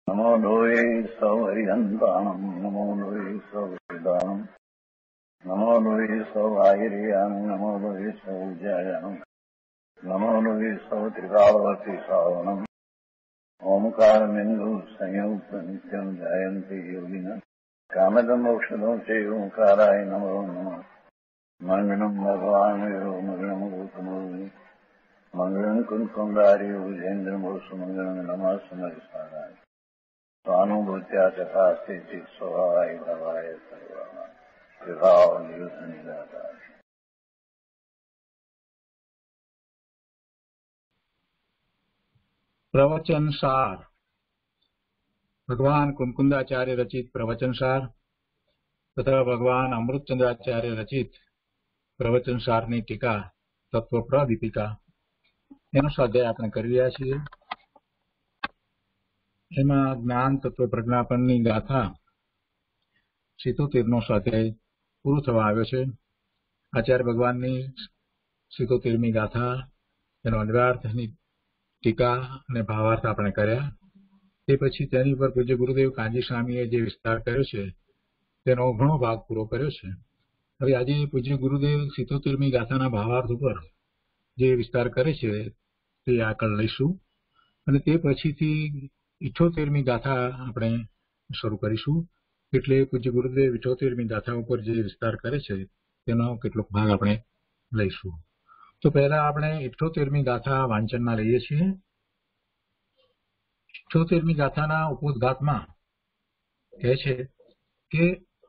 नमो लोये सौहरिहन्ताणम् नमो लोये सौहृदानम् नमो लोये सौभागिर्याम् नमो लोये सौज्यायाम् नमो लोये सौत्रिकावती सावनम् ओंकारमिन्दु संयुक्त नित्यम् जायन्ति योगिनः कामदमोक्षदं चैव ओंकाराय नमो नमः मङ्गलम् भगवान् विरो मङ्गलम् गौतमोऽग्नि मङ्गलम् कुन्कुण्डारि भुजेन्द्रमोसु मङ्गलम् नमः समरिसाराय स्वानुभूत्या तथा स्थिति स्वभावाय भवाय सर्वाः विभाव नियुद्ध निराधार। प्रवचन सार भगवान कुंकुंदाचार्य रचित प्रवचन सार तथा भगवान अमृतचंद्राचार्य रचित प्रवचन सार ની ટીકા તત્વ પ્રદીપિકા એનો સ્વાધ્યાય આપણે કરી રહ્યા છીએ। એમાં જ્ઞાન તત્વ પ્રજ્ઞાપનની ગાથા 77નો સ્વાધ્યાય પૂરો થવા આવ્યો છે। આચાર્ય ભગવાનની 77મી ગાથા એનો અન્વયાર્થની ટીકા અને ભાવાર્થ આપણે કર્યા। તે પછી તેની ઉપર પૂજ્ય ગુરુદેવ કાંજી સ્વામીએ જે વિસ્તાર કર્યો છે તેનો ઘણો ભાગ પૂરો કર્યો છે। હવે આજે પૂજ્ય ગુરુદેવ 77મી ગાથાના ભાવાર્થ ઉપર જે વિસ્તાર કરે છે તે આગળ લઈશું અને તે પછીથી 78મી ગાથા આપણે શરૂ કરીશું। એટલે પૂજ્ય ગુરુદેવ 78મી ગાથા ઉપર જે વિસ્તાર કરે છે તેનો કેટલોક ભાગ આપણે લઈશું। તો પહેલા આપણે 78મી ગાથા વાંચનમાં લઈએ છીએ। 78મી ગાથાના ઉपोद्घातમાં કહે છે કે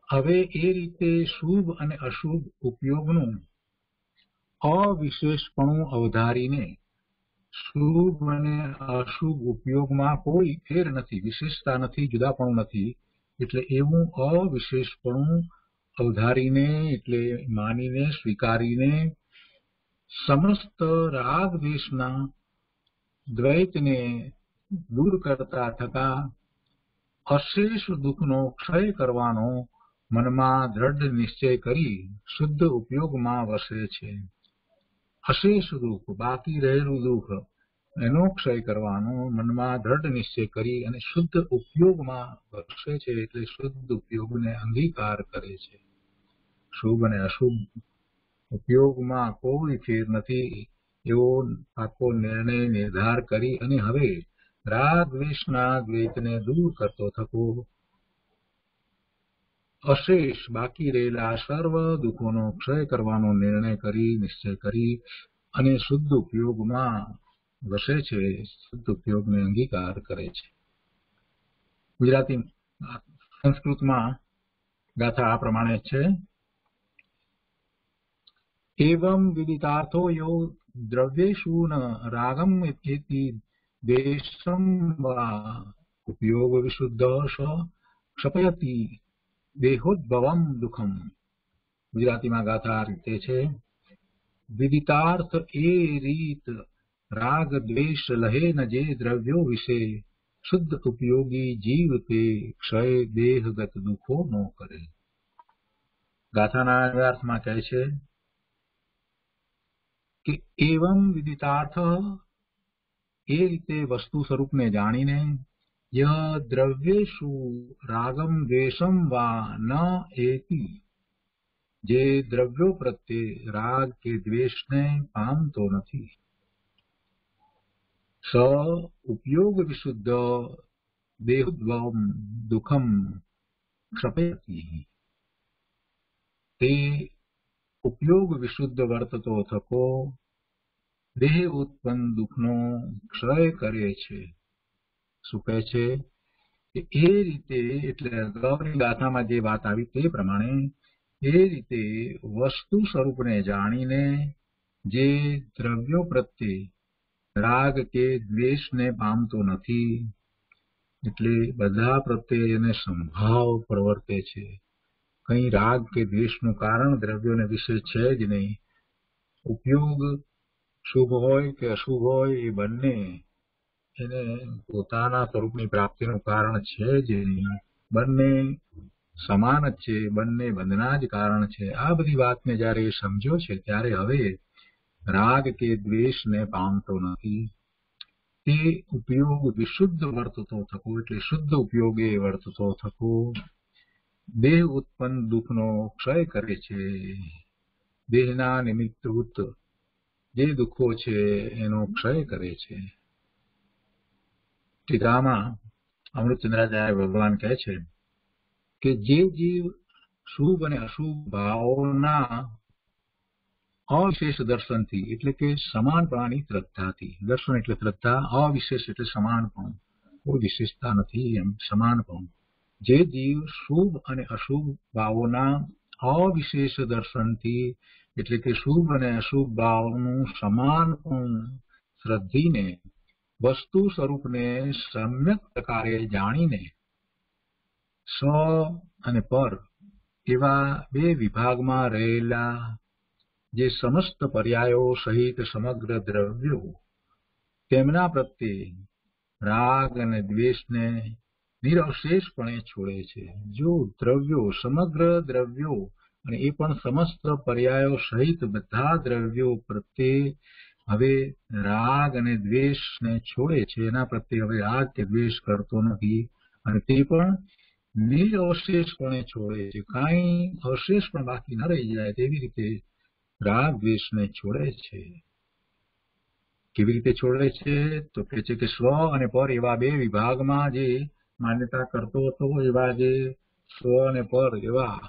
હવે એ રીતે શુભ અને અશુભ ઉપયોગનું અવિશેષપણું અવધારીને શુભ અને અશુભ ઉપયોગમાં કોઈ ફેર નથી, વિશેષતા નથી, જુદાપણું નથી, એટલે એવું અવિશેષપણું અવધારીને એટલે માનીને સ્વીકારીને સમસ્ત રાગ દ્વેષના દ્વૈતને દૂર કરતા થતા અશેષ દુઃખનો ક્ષય કરવાનો મનમાં દ્રઢ નિશ્ચય કરી શુદ્ધ ઉપયોગમાં વસે છે। અશેષ દુઃખ, બાકી રહેલું દુઃખ એનો ક્ષય કરવાનો મનમાં દ્રઢ નિશ્ચય કરી અને શુદ્ધ ઉપયોગમાં વસે છે એટલે શુદ્ધ ઉપયોગને અંગીકાર કરે છે। શુભ અને અશુભ ઉપયોગમાં કોઈ ફેર નથી એવો પાકો નિર્ણય નિર્ધાર કરી અને હવે રાગ દ્વેષના દ્વૈતને દૂર કરતો થકો અશેષ બાકી રહેલા સર્વ દુઃખોનો ક્ષય કરવાનો નિર્ણય કરી નિશ્ચય કરી અને શુદ્ધ ઉપયોગમાં વસે છે, શુદ્ધ ઉપયોગને અંગીકાર કરે છે। ગુજરાતી સંસ્કૃતમાં ગાથા આ પ્રમાણે છે। एवं विदितार्थो यो द्रव्येषु न रागम् इति द्वेषं वा उपयोग विशुद्धः स क्षपयति देहोद्भवं दुःखम्। गुजरातीમાં ગાથા આ રીતે છે। વિદિતાર્થ એ રીત રાગ દ્વેષ લહે ન જે દ્રવ્યો વિશે શુદ્ધ ઉપયોગી જીવ તે ક્ષય દેહગત દુઃખો ન કરે। ગાથાના અર્થમાં કહે છે કે એવમ વિદિતાર્થ એ રીતે વસ્તુ સ્વરૂપને જાણીને ય દ્રવ્યેષુ રાગમ દ્વેષમ વા ન એતિ જે દ્રવ્યો પ્રત્યે રાગ કે દ્વેષને પામતો નથી સ ઉપયોગ વિશુદ્ધ દેહોદ્ભવમ દુઃખમ ક્ષપયતિ તે ઉપયોગ વિશુદ્ધ વર્તતો થકો દેહ ઉત્પન્ન દુઃખનો ક્ષય કરે છે। શું કહે છે કે એ રીતે એટલે અગાઉની ગાથામાં જે વાત આવી તે પ્રમાણે એ રીતે વસ્તુ સ્વરૂપને જાણીને જે દ્રવ્યો પ્રત્યે રાગ કે દ્વેષને પામતો નથી એટલે બધા પ્રત્યે એને સંભાવ પ્રવર્તે છે। કઈ રાગ કે દ્વેષનું કારણ દ્રવ્યોને વિશે છે જ નહીં। ઉપયોગ શુભ હોય કે અશુભ હોય એ બંને એને પોતાના સ્વરૂપની પ્રાપ્તિનું કારણ છે જ નહીં। બંને સમાન જ છે, બંને બંધના જ કારણ છે। આ બધી વાતને જ્યારે એ સમજ્યો છે ત્યારે હવે રાગ કે દ્વેષને પામતો નથી। તે ઉપયોગ વિશુદ્ધ વર્તતો થકો, એટલે શુદ્ધ ઉપયોગે વર્તતો થકો દેહ ઉત્પન્ન દુઃખનો ક્ષય કરે છે. દેહના નિમિત્તભૂત જે દુઃખો છે એનો ક્ષય કરે છે. ટીકામાં અમૃતચંદ્રાચાર્ય ભગવાન કહે છે કે જે જીવ શુભ અને અશુભ ભાવોના અવિશેષ દર્શનથી, એટલે કે સમાનપણાની શ્રદ્ધાથી, દર્શન એટલે શ્રદ્ધા, અવિશેષ એટલે સમાનપણું, કોઈ વિશેષતા નથી એમ સમાનપણું, જે જીવ શુભ અને અશુભ ભાવોના અવિશેષ દર્શનથી, એટલે કે શુભ અને અશુભ ભાવનું સમાનપણું શ્રદ્ધીને વસ્તુ સ્વરૂપને સમ્યક પ્રકારે જાણીને સ્વ અને પર એવા બે વિભાગમાં રહેલા જે સમસ્ત પર્યાયો સહિત સમગ્ર દ્રવ્યો તેમના પ્રત્યે રાગ અને દ્વેષને નિરવશેષપણે છોડે છે. જો દ્રવ્યો, સમગ્ર દ્રવ્યો અને એ પણ સમસ્ત પર્યાયો સહિત બધા દ્રવ્યો પ્રત્યે હવે રાગ અને દ્વેષને છોડે છે, એના પ્રત્યે હવે રાગ કે દ્વેષ કરતો નથી, અને તે પણ નિરવશેષપણે છોડે છે, કાંઈ અવશેષ પણ બાકી ન રહી જાય તેવી રીતે રાગ દ્વેષને છોડે છે. કેવી રીતે છોડે છે? તો કહે છે કે સ્વ અને પર એવા બે વિભાગમાં જે માન્યતા કરતો હતો, એવા જે સ્વ અને પર એવા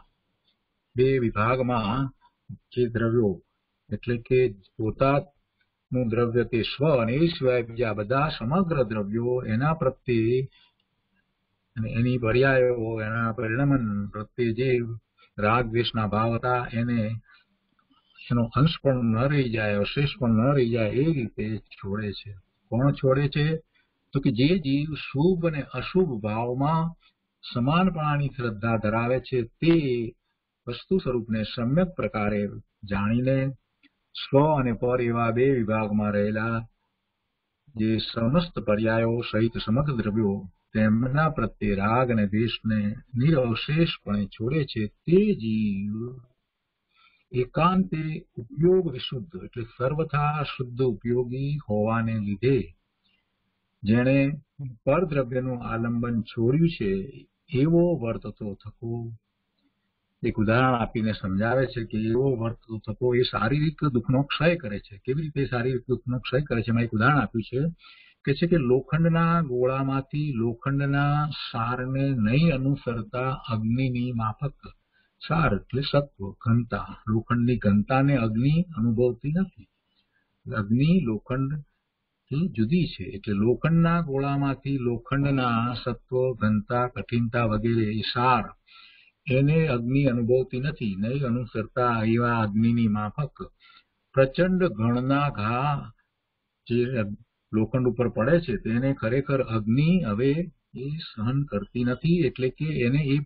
બે વિભાગમાં જે દ્રવ્યો, એટલે કે પોતાનું દ્રવ્ય તે સ્વ અને એ સિવાય બીજા બધા સમગ્ર દ્રવ્યો એના પ્રત્યે અને એની પર્યાયો, એના પરિણમન પ્રત્યે જે રાગ દ્વેષના ભાવ હતા એને એનો અંશ પણ ન રહી જાય, અવશેષ પણ ન રહી જાય એ રીતે છોડે છે. કોણ છોડે છે? તો કે જે જીવ શુભ અને અશુભ ભાવમાં સમાનપણાની શ્રદ્ધા ધરાવે છે તે વસ્તુ સ્વરૂપને સમ્યક પ્રકારે જાણીને સ્વ અને પર એવા બે વિભાગમાં રહેલા જે સમસ્ત પર્યાયો સહિત સમગ્ર દ્રવ્યો તેમના પ્રત્યે રાગ અને દ્વેષને નિરવશેષપણે છોડે છે તે જીવ એકાંતે ઉપયોગ વિશુદ્ધ, એટલે સર્વથા શુદ્ધ ઉપયોગી હોવાને લીધે જેણે પરદ્રવ્યનું આલંબન છોડ્યું છે એવો વર્તતો થકો. એક ઉદાહરણ આપીને સમજાવે છે કે એવો વર્તતો થકો એ શારીરિક દુઃખનો ક્ષય કરે છે. કેવી રીતે શારીરિક દુઃખનો ક્ષય કરે છે? એમાં એક ઉદાહરણ આપ્યું છે કે લોખંડના ગોળામાંથી લોખંડના સારને નહીં અનુસરતા અગ્નિની માફક, સાર એટલે સત્વ, ઘનતા, લોખંડની ઘનતાને અગ્નિ અનુભવતી નથી. અગ્નિ લોખંડથી જુદી છે, એટલે લોખંડના ગોળામાંથી લોખંડના સત્વ, ઘનતા, કઠિનતા વગેરે સાર એને અગ્નિ અનુભવતી નથી, નહીં અનુસરતા એવા અગ્નિની માફક પ્રચંડ ઘણના ઘા જે લોખંડ ઉપર પડે છે તેને ખરેખર અગ્નિ હવે એ સહન કરતી નથી, એટલે કે એને એ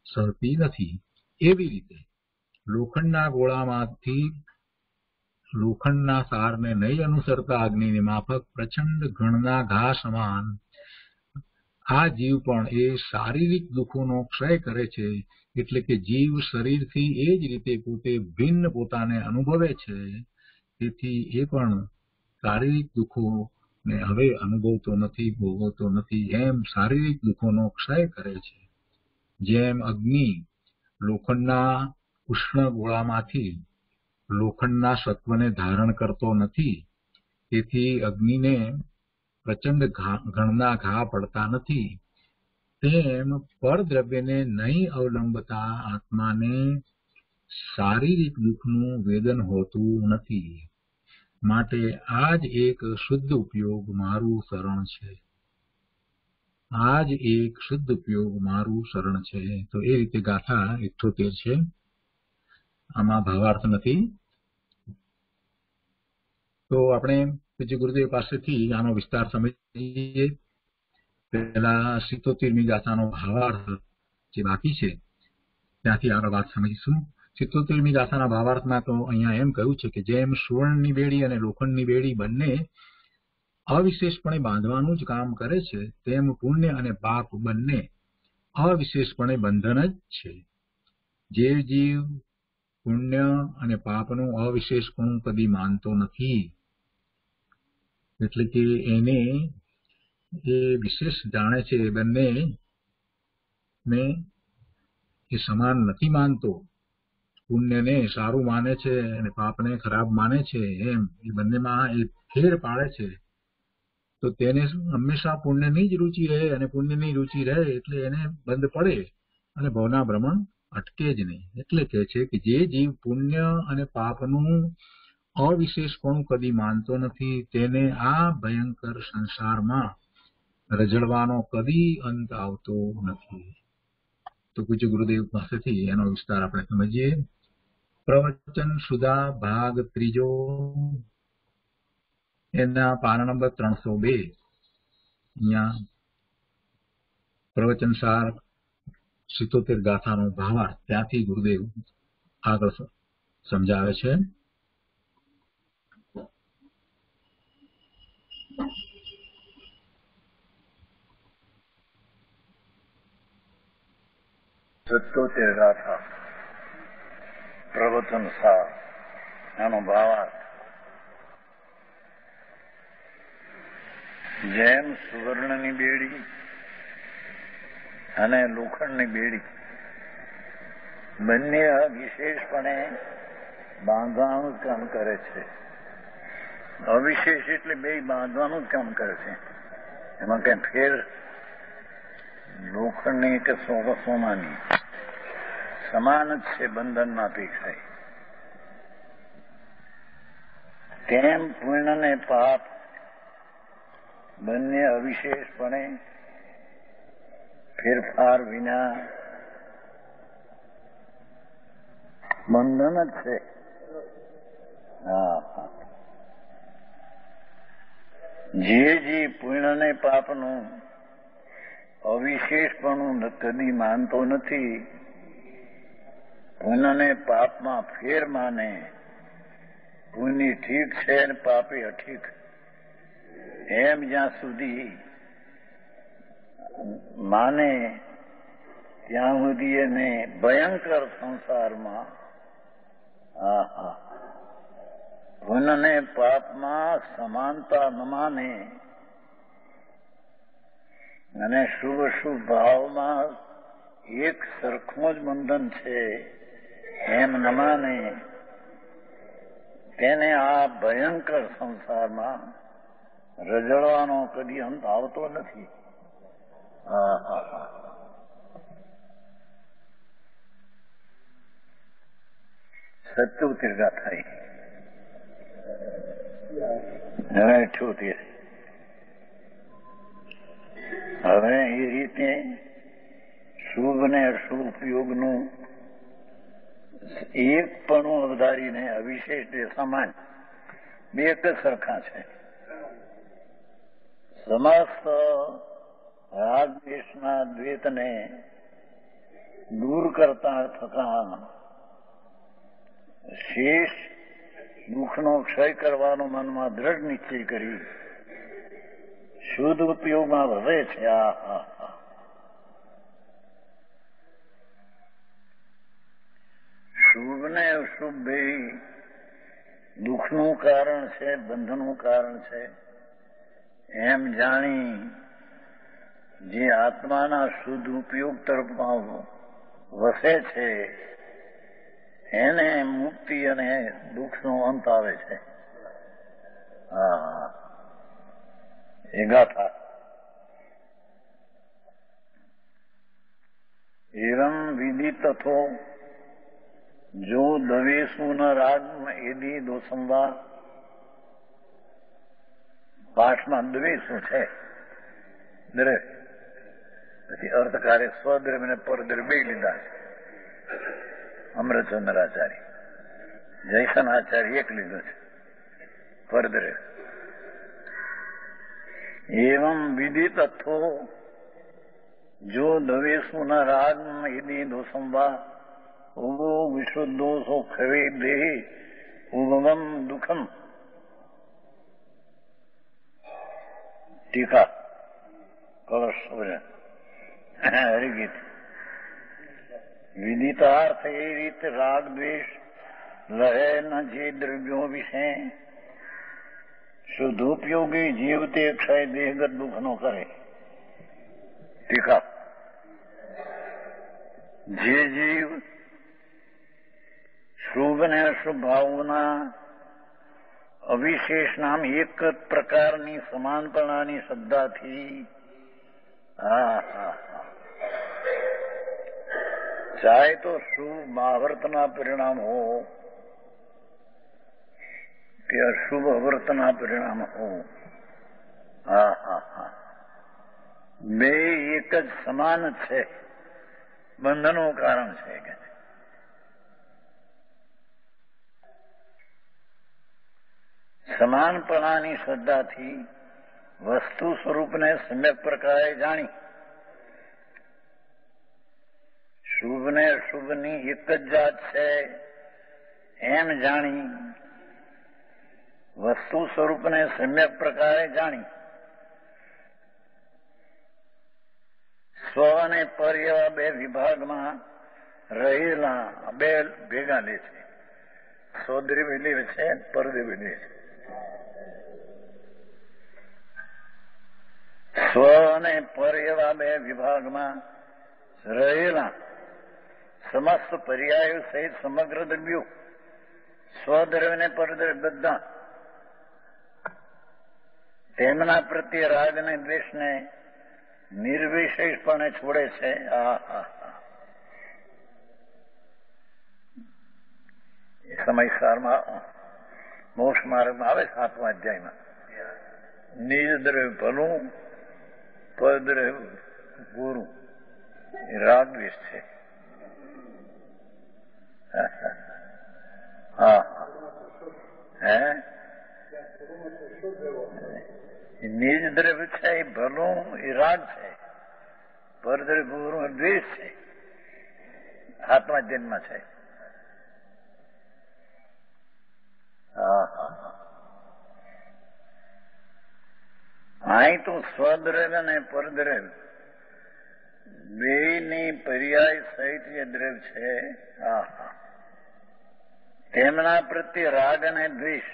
સહતી નથી. એવી રીતે લોખંડના ગોળામાંથી લોખંડના સારને નહીં અનુસરતા અગ્નિની માફક પ્રચંડ ઘણના ઘા સમાન આ જીવ પણ એ શારીરિક દુઃખોનો ક્ષય કરે છે, એટલે કે જીવ શરીરથી એ જ રીતે પોતે ભિન્ન પોતાને અનુભવે છે, તેથી એ પણ શારીરિક દુઃખોને હવે અનુભવતો નથી, ભોગવતો નથી, એમ શારીરિક દુઃખોનો ક્ષય કરે છે. જેમ અગ્નિ લોખંડના ઉષ્ણ ગોળામાંથી લોખંડના સત્વને ધારણ કરતો નથી, તેથી અગ્નિને પ્રચંડ ઘણના ઘા પડતા નથી, તેમ પરદ્રવ્યને નહીં અવલંબતા આત્માને શારીરિક દુઃખનું વેદન હોતું નથી. માટે આ જ એક શુદ્ધ ઉપયોગ મારું શરણ છે. આ જ એક શુદ્ધ ઉપયોગ મારું શરણ છે. તો એ રીતે ગાથા 78 છે. આમાં ભાવાર્થ નથી. તો આપણે પૂજ્ય ગુરુદેવ પાસેથી આનો વિસ્તાર સમજીએ. પહેલા 77મી ગાથાનો ભાવાર્થ જે બાકી છે ત્યાંથી આગળ વાત સમજીશું. 77મી ગાથાના ભાવાર્થમાં તો અહીંયા એમ કહ્યું છે કે જેમ સુવર્ણની બેડી અને લોખંડની બેડી બંને અવિશેષપણે બાંધવાનું જ કામ કરે છે, તેમ પુણ્ય અને પાપ બંને અવિશેષપણે બંધન જ છે. જે જીવ પુણ્ય અને પાપનું અવિશેષપણું કદી માનતો નથી એટલે કે એને એ વિશેષ જાણે છે. એ બંને ને એ સમાન નથી માનતો. પુણ્યને સારું માને છે અને પાપને ખરાબ માને છે. એમ એ બંનેમાં એ ફેર પાડે છે. તો તેને હંમેશા પુણ્યની જ રુચિ રહે, અને પુણ્યની રુચિ રહે એટલે એને બંધ પડે અને ભવના ભ્રમણ અટકે જ નહીં. એટલે કહે છે કે જે જીવ પુણ્ય અને પાપનું અવિશેષપણું કદી માનતો નથી, તેને આ ભયંકર સંસારમાં રજળવાનો કદી અંત આવતો નથી. તો પૂજ્ય ગુરુદેવ પાસેથી એનો વિસ્તાર આપણે સમજીએ. પ્રવચન સુધા ભાગ 3, એના પાના નંબર 302. અહીંયા પ્રવચન સાર 77 ગાથાનો ભાવાર્થ ત્યાંથી ગુરુદેવ આગળ સમજાવે છે. સત્યોતેર ગાથા પ્રવચન સાર એનો ભાવાર્થ. જેમ સુવર્ણની બેડી અને લોખંડની બેડી બંને વિશેષપણે બાંધવાનું જ કામ કરે છે. અવિશેષ એટલે બે બાંધવાનું જ કામ કરે છે. એમાં કઈ ફેર લોખંડની કે સોનાની સમાન જ છે બંધનના અપેક્ષાએ. તેમ પુણ્ય ને પાપ બંને અવિશેષપણે ફેરફાર વિના બંધન જ છે. જે પુણ્ય ને પાપનું અવિશેષપણું કદી માનતો નથી, પુણ્ય ને પાપમાં ફેર માને, પુણ્ય ઠીક છે અને પાપી અઠીક, એમ જ્યાં સુધી માને ત્યાં સુધી એને ભયંકર સંસારમાં પુણ્ય ને પાપમાં સમાનતા ન માને અને શુભ શુભ ભાવમાં એક સરખું જ બંધન છે એમ ન માને, તેને આ ભયંકર સંસારમાં રજળવાનો કદી અંત આવતો નથી. સત્યોતેર ગાથા. હવે 78. હવે એ રીતે શુભ ને અશુભ ઉપયોગનું એક પણ અવધારીને અવિશેષ સમાન બે એક જ સરખા છે. સમસ્ત રાગ દ્વેષના દ્વૈતને દૂર કરતા થતા શેષ દુઃખનો ક્ષય કરવાનો મનમાં દ્રઢ નિશ્ચય કરી શુદ્ધ ઉપયોગમાં વધે છે. શુભ ને અશુભ બે દુઃખનું કારણ છે, બંધનું કારણ છે એમ જાણી જે આત્માના શુદ્ધ ઉપયોગ તરફમાં વસે છે એને મુક્તિ અને દુઃખનો અંત આવે છે. એ ગાથા. એવમ વિદિતથો જો દવેશુ ન રાગ એદી દોષંવા. પાઠમાં દ્વેષુ છે દ્રવ્ય, પછી અર્થકારે સ્વદ્રવ્ય ને પરદ્રવ્ય બે લીધા છે. અમૃતચંદ્રાચાર્ય, જયસન આચાર્ય એક લીધો છે પરદ્રવ્ય. એવમ વિદિતથો જો દવેશુ ન રાગ એદી દોષંવા ઉગો વિશુદ્ધોષો ખવે દેહી ઉગમ દુઃખમ. ટીકા કળશ હરિગીત. વિદિતાર્થ એ રીતે રાગ દ્વેષ લહે ન જે દ્રવ્યો વિશે શુદ્ધોપયોગી જીવ તે ક્ષય દેહગત દુઃખ નો કરે. ટીકા. જે જીવ શુભ ને અશુભ ભાવોના અવિશેષ નામ એક જ પ્રકારની સમાનપણાની શ્રદ્ધાથી ચાહે તો શુભ મહાવર્તના પરિણામ હો કે અશુભ અવર્તના પરિણામ હો, બે એક જ સમાન છે, બંધનનું કારણ છે કે સમાનપણાની શ્રદ્ધાથી વસ્તુ સ્વરૂપને સમ્યક પ્રકારે જાણી શુભ ને અશુભની એક જ જાત છે એમ જાણી વસ્તુ સ્વરૂપને સમ્યક પ્રકારે જાણી સ્વ અને પર એવા બે વિભાગમાં રહેલા બે ભેગા લે છે. સ્વદ્રવ્ય લે છે, પરદ્રવ્ય લે છે. સ્વ અને પર એવા બે વિભાગમાં રહેલા સમસ્ત પર્યાયો સહિત સમગ્ર દ્રવ્યો સ્વદ્રવ્ય ને પરદ્રવ્ય બધા તેમના પ્રત્યે રાગ અને દ્વેષને નિર્વિશેષપણે છોડે છે. સમયસારમાં મોક્ષ માર્ગમાં આવે 7મા અધ્યાયમાં નિજ દ્રવ્ય ભલું પરદ્રવ્ય બુરું એ રાગ દ્વેષ છે. નિજ દ્રવ્ય છે એ ભલું એ રાગ છે, પરદ્રવ્ય બુરું દ્વેષ છે. 7મા અધ્યાયમાં છે. અહીં તો સ્વદ્રવ્ય અને પરદ્રવ્ય બેની પર્યાય સહિત જે દ્રવ્ય છે તેમના પ્રત્યે રાગ અને દ્વેષ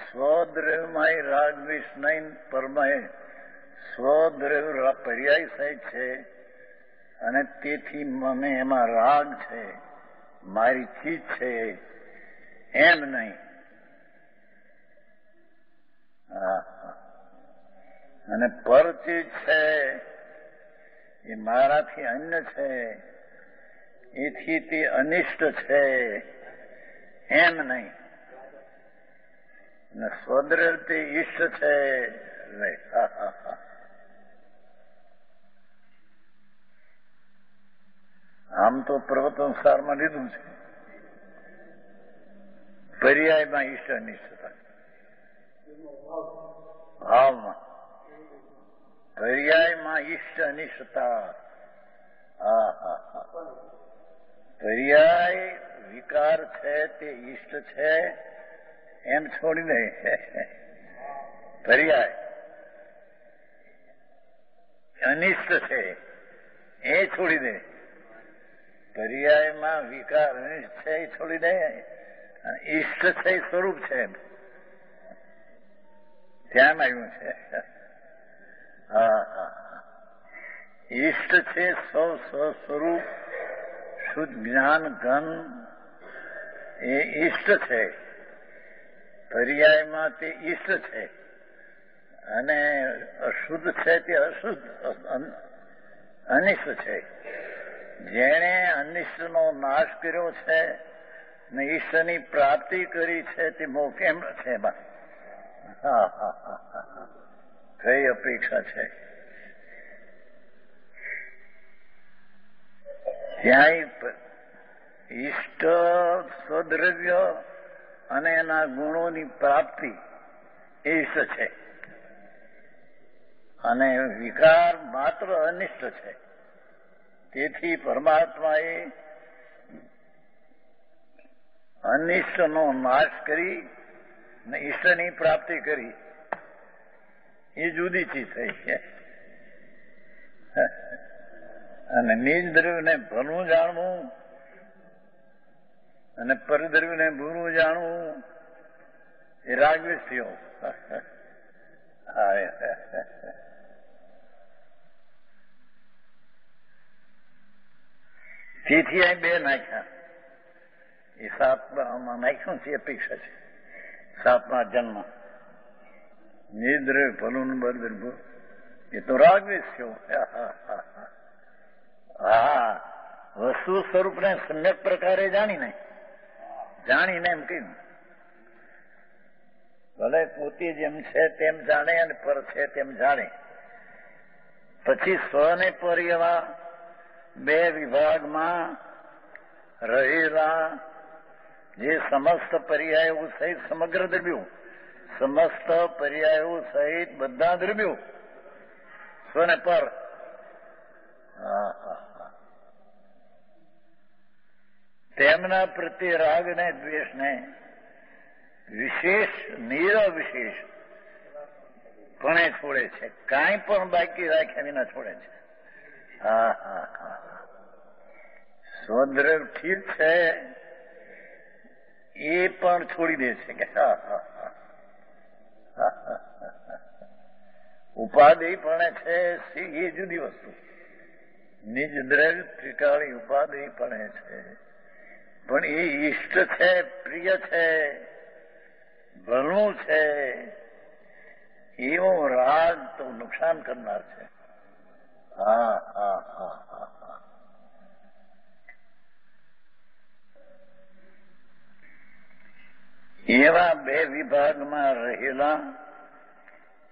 સ્વદ્રવ્યમાં રાગ દ્વેષ નહીં પરમાય સ્વદ્રવ્ય પર્યાય સહિત છે અને તેથી મને એમાં રાગ છે, મારી ચીજ છે એમ નહીં. અને પર ચીજ છે એ મારાથી અન્ય છે એથી તે અનિષ્ટ છે એમ નહીં. અને સ્વદ્રવ્ય તે ઈષ્ટ છે. આમ તો પ્રવતનસારમાં લીધું છે પર્યાયમાં ઈષ્ટ અનિષ્ટતા ભાવમાં પર્યાયમાં ઈષ્ટ અનિષ્ટતા. પર્યાય વિકાર છે તે ઈષ્ટ છે એમ છોડી દે. પર્યાય અનિષ્ટ છે એ છોડી દે. પર્યાયમાં વિકાર અનિષ્ટ છે એ છોડી દે. ઈષ્ટ છે એ સ્વરૂપ છે ધ્યાન આવ્યું છે. ઈષ્ટ છે સ્વસ્વરૂપ શુદ્ધ જ્ઞાન ઘન એ ઈષ્ટ છે. પર્યાયમાં તે ઈષ્ટ છે અને અશુદ્ધ છે તે અશુદ્ધ અનિષ્ટ છે. જેણે અનિષ્ટનો નાશ કર્યો છે ને ઈષ્ટની પ્રાપ્તિ કરી છે તે મોહ કેમ છે એમાં? કઈ અપેક્ષા છે? ત્યાં ઈષ્ટ સ્વદ્રવ્ય અને એના ગુણોની પ્રાપ્તિ એ ઈષ્ટ છે અને વિકાર માત્ર અનિષ્ટ છે. તેથી પરમાત્માએ અનિષ્ટનો નાશ કરી ને ઈષ્ટની પ્રાપ્તિ કરી. એ જુદી ચીજ થઈ છે. અને નિજ દ્રવ્યને ભલું જાણવું અને પરદ્રવ્યને બુરું જાણવું એ રાગદ્વેષ થયો. તેથી અહીં બે નાખ્યા. એ સાતમાં નાખ્યું છે અપેક્ષા છે. સાતમા જન્મ નિદ્ર ભલું બરદ્રભુ એ તો રાગવેશ થયો. હા, વસ્તુ સ્વરૂપને સમ્યક પ્રકારે જાણીને એમ કહ્યું. ભલે પોતે જેમ છે તેમ જાણે અને પર છે તેમ જાણે. પછી સ્વને પર એવા બે વિભાગમાં રહેલા જે સમસ્ત પર્યાયો સહિત સમગ્ર દ્રવ્યો, સમસ્ત પર્યાયો સહિત બધા દ્રવ્યો સ્વને પર. તેમના પ્રત્યે રાગ ને દ્વેષને વિશેષ નિરવિશેષ પણે છોડે છે. કાંઈ પણ બાકી રાખ્યા વિના છોડે છે. સ્વદ્રવ ઠીક છે એ પણ છોડી દે છે કે ઉપાધિ પણ છે એ જુદી વસ્તુ. નિજ દ્રવ્ય ત્રિકાળી ઉપાધિ પણ છે, પણ એ ઈષ્ટ છે, પ્રિય છે, ભલું છે, એવો રાગ તો નુકસાન કરનાર છે. એવા બે વિભાગમાં રહેલા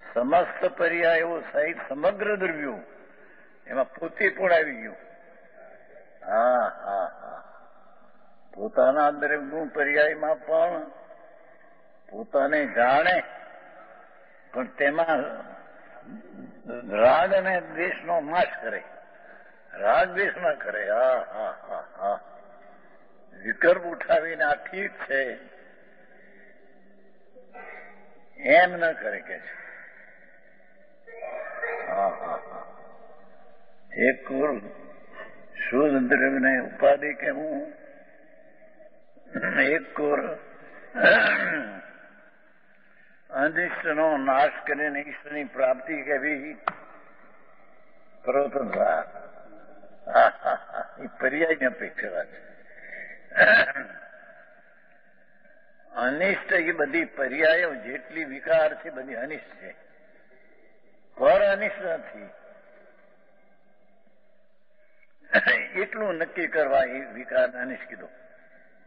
સમસ્ત પર્યાયો સહિત સમગ્ર દ્રવ્યો એમાં પોતે પણ આવી ગયું. પોતાના દ્રવ્યગુણ પર્યાયમાં પણ પોતાને જાણે, પણ તેમાં રાગ અને દ્વેષનો નાશ કરે. રાગ દ્વેષ ન કરે. વિકલ્પ ઉઠાવીને આ ઠીક છે એમ ન કરે કે છે. એક શુદ્ધ દ્રવ્યને ઉપાધિ કહેવું, એક કોર અનિષ્ટનો નાશ કરીને ઈષ્ટની પ્રાપ્તિ કહેવી. પ્રવતંત્રા એ પર્યાયની અપેક્ષા છે. અનિષ્ટ એ બધી પર્યાયો જેટલી વિકાર છે બધી અનિષ્ટ છે. પર અનિષ્ટ નથી એટલું નક્કી કરવા એ વિકાર અનિષ્ટ કીધો.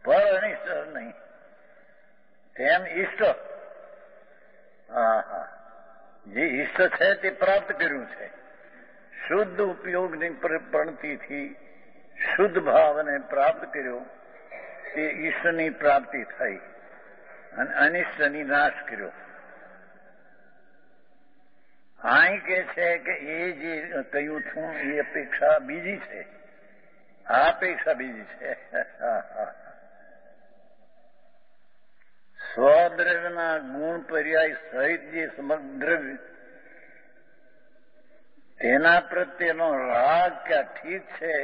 પર અનિષ્ટ નહીં. તેમ ઈષ્ટ જે ઈષ્ટ છે તે પ્રાપ્ત કર્યું છે. શુદ્ધ ઉપયોગની પ્રણતિથી શુદ્ધ ભાવને પ્રાપ્ત કર્યો તે ઈષ્ટની પ્રાપ્તિ થઈ અને અનિષ્ટની નાશ કર્યો. અહીં કે છે કે એ જે કહ્યું છું એ અપેક્ષા બીજી છે, આ અપેક્ષા બીજી છે. સ્વદ્રવ્યના ગુણ પર્યાય સહિત જે સમગ્ર દ્રવ્ય તેના પ્રત્યેનો રાગ ક્યાં ઠીક છે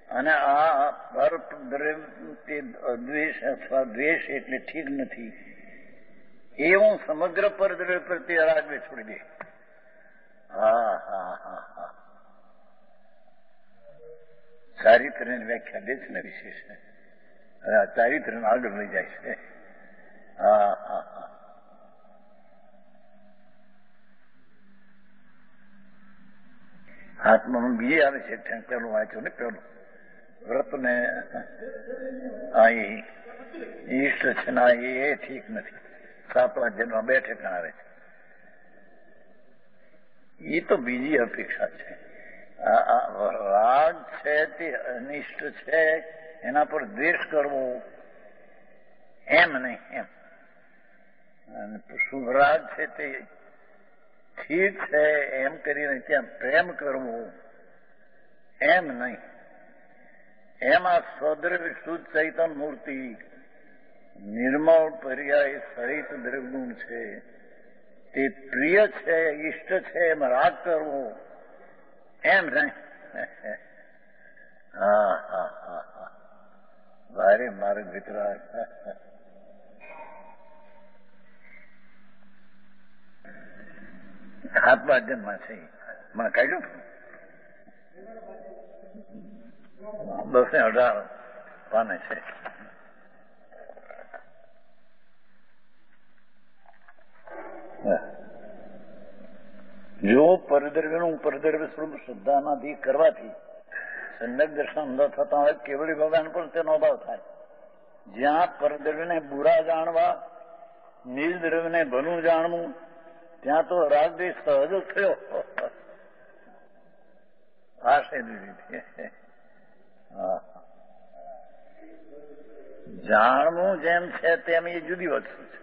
અને આ પર દ્રવ્ય દ્વેષ અથવા દ્વેષ એટલે ઠીક નથી એવું સમગ્ર પર દ્રવ્ય પ્રત્યે રાગ છોડી દે. ચારિત્ર્યની વ્યાખ્યા દે છે ને વિશેષ. ચારિત્ર્યને આગળ લઈ જાય છે. આત્મામાં બીજી આવે છે. પેલું વાંચ્યું ને, પેલું વ્રતને ઈષ્ટ છે ને એ ઠીક નથી. સાતમા જન્મ બે ઠેકાણ આવે છે. એ તો બીજી અપેક્ષા છે. રાગ છે તે અનિષ્ટ છે, એના પર દ્વેષ કરવો એમ નહીં. એમ શુભ રાગ છે તે ઠીક છે એમ કરીને ત્યાં પ્રેમ કરવો એમ નહીં. એમાં સ્વદ્રવ્ય શુદ્ધ ચૈતન મૂર્તિ નિર્મળ પર્યાય સહિત દ્રવ્યગુણ છે તે પ્રિય છે, ઈષ્ટ છે એમ રાગ કરવો એમ નહીં. ભારે માર્ગ વિતરાગ. ખાતબાજનમાં છે મને કાઢ્યું 10-18 પાને છે. જો પરદ્રવ્યનું પરદ્રવ્ય સ્વરૂપ શ્રદ્ધાનાથી કરવાથી સમ્યક દર્શન ન થતા હોય કેવળી ભગવાન પણ તેનો અભાવ થાય. જ્યાં પરદ્રવ્યને બુરા જાણવા, નિજ દ્રવ્યને ભલું જાણવું, ત્યાં તો રાગદ્વેષ સહજ જ થયો. આ છે દીધી. જાણવું જેમ છે તેમ એ જુદી વસ્તુ છે,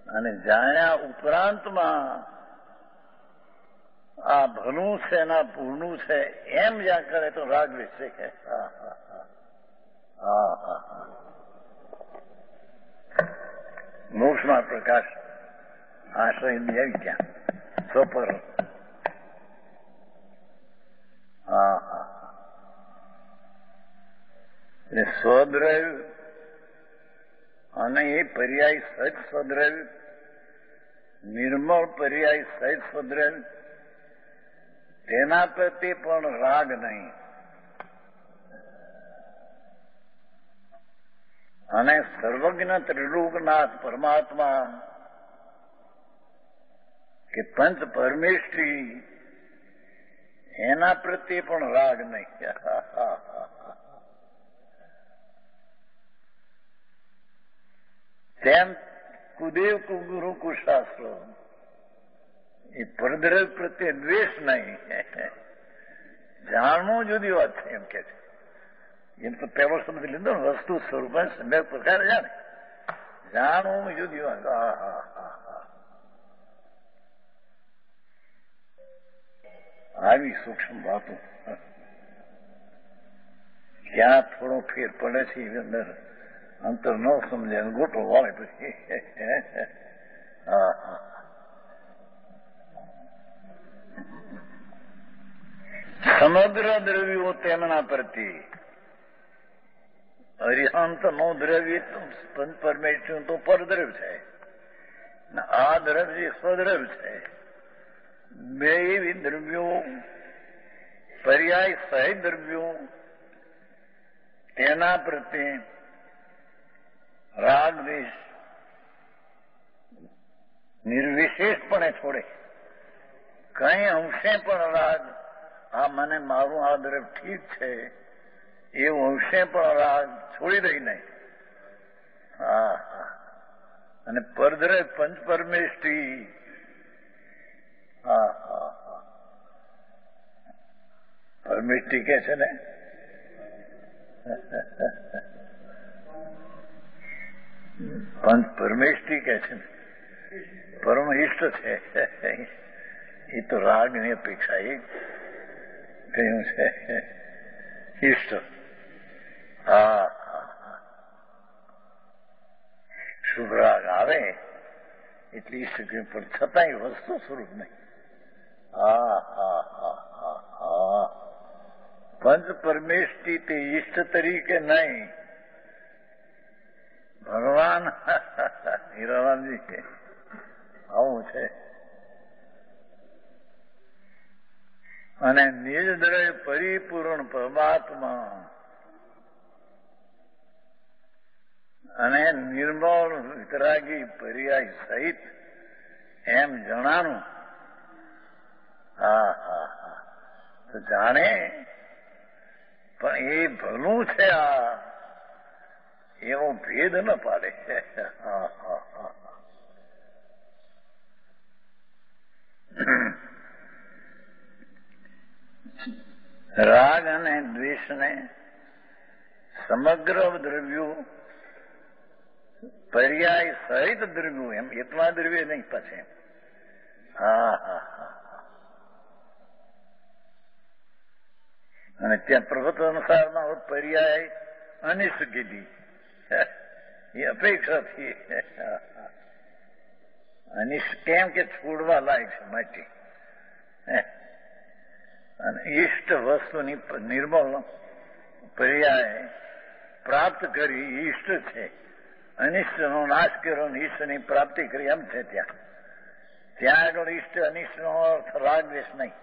અને જાણ્યા ઉપરાંતમાં આ ભલું છે ના પૂર્ણું છે એમ જ્યાં કરે તો રાગદ્વેષ છે કે મોક્ષમાં પ્રકાશ આશ્રય આવી ગયા સ્વપર. એટલે સ્વદ્રવ્ય અને એ પર્યાય સહિત સ્વદ્રવ્ય, નિર્મળ પર્યાય સહિત સ્વદ્રવ્ય, તેના પ્રત્યે પણ રાગ નહીં. અને સર્વજ્ઞ ત્રિલોકનાથ પરમાત્મા કે પંચ પરમેષ્ઠી એના પ્રત્યે પણ રાગ નહીં. તેમ કુદેવ કુગુરુ કુશાસ્ત્ર એ પરદ્રવ્ય પ્રત્યે દ્વેષ નહીં. જાણવું જુદી વાત છે એમ કે છે. એમ તો પહેલો શબ્દ લીધો ને વસ્તુ સ્વરૂપ સમ્યક પ્રકાર જાણે, જાણવું જુદી વાત. આવી સૂક્ષ્મ વાતો ક્યાં થોડો ફેર પડે છે એની અંદર અંતર ન સમજે ગોટો વાળે પછી. સમગ્ર દ્રવ્યો તેમના પ્રત્યે અરિહંત નો દ્રવ્ય પંચ પરમેશ્વર તો પરદ્રવ્ય છે, આ દ્રવ્ય સ્વદ્રવ્ય છે. બે એવી દ્રવ્યો પર્યાય સહિત દ્રવ્યો તેના પ્રત્યે રાગ દ્વેષ નિર્વિશેષપણે છોડે. કઈ અંશે પણ રાગ, આ મને મારું આ દ્રવ્ય ઠીક છે એવું અંશે પણ રાગ છોડી દઈ નહીં. અને પરદ્રવ્ય પંચ પરમેષ્ઠી પરમેષ્ઠી કે છે ને પંચ પરમેષ્ઠી કે છે ને પરમ ઇષ્ટ છે. એ તો રાગની અપેક્ષા એ કહ્યું છે ઇષ્ટ. શુભ રાગ આવે એટલે ઈષ્ટ કહ્યું, પણ છતાંય વસ્તુ સ્વરૂપ નહીં. પંચ પરમેષ્ઠી તે ઈષ્ટ તરીકે નહીં. ભગવાન હીરાલાલજી આવું છે. અને નિજ દ્રવ્ય પરિપૂર્ણ પરમાત્મા અને નિર્મળ વિતરાગી પર્યાય સહિત એમ જણાનું. તો જાણે પણ એ ભલું છે આ એવો ભેદ ન પાડે. રાગ અને દ્વેષને સમગ્ર દ્રવ્યો પર્યાય સહિત દ્રવ્યો એમ એટલા દ્રવ્ય નહીં પછી. અને ત્યાં પ્રભુત્વ અનુસારમાં પર્યાય અનિષ્ટ કીધી એ અપેક્ષાથી. અનિષ્ટ કેમ કે છોડવા લાયક છે માટી. અને ઈષ્ટ વસ્તુની નિર્મળ પર્યાય પ્રાપ્ત કરી ઈષ્ટ છે. અનિષ્ટનો નાશ કર્યો અને ઈષ્ટની પ્રાપ્તિ કરી એમ છે ત્યાં. ત્યાં આગળ ઇષ્ટ અનિષ્ટનો અર્થ રાગ દ્વેષ નહીં.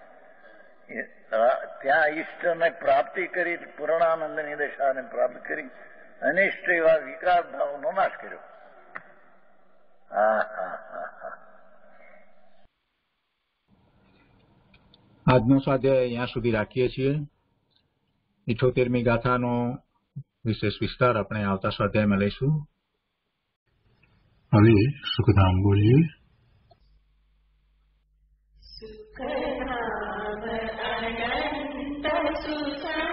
ત્યાં ઈષ્ટને પ્રાપ્તિ કરી, પૂર્ણાનંદની દશાને પ્રાપ્ત કરી, અનિષ્ટ એવા વિકાર ભાવનો નાશ કર્યો. આજનો સ્વાધ્યાય અહીંયા સુધી રાખીએ છીએ. 78મી ગાથાનો વિશેષ વિસ્તાર આપણે આવતા સ્વાધ્યાયમાં લઈશું. હવે સુખધામ બોલીએ. સુખધામ અનંત સુખ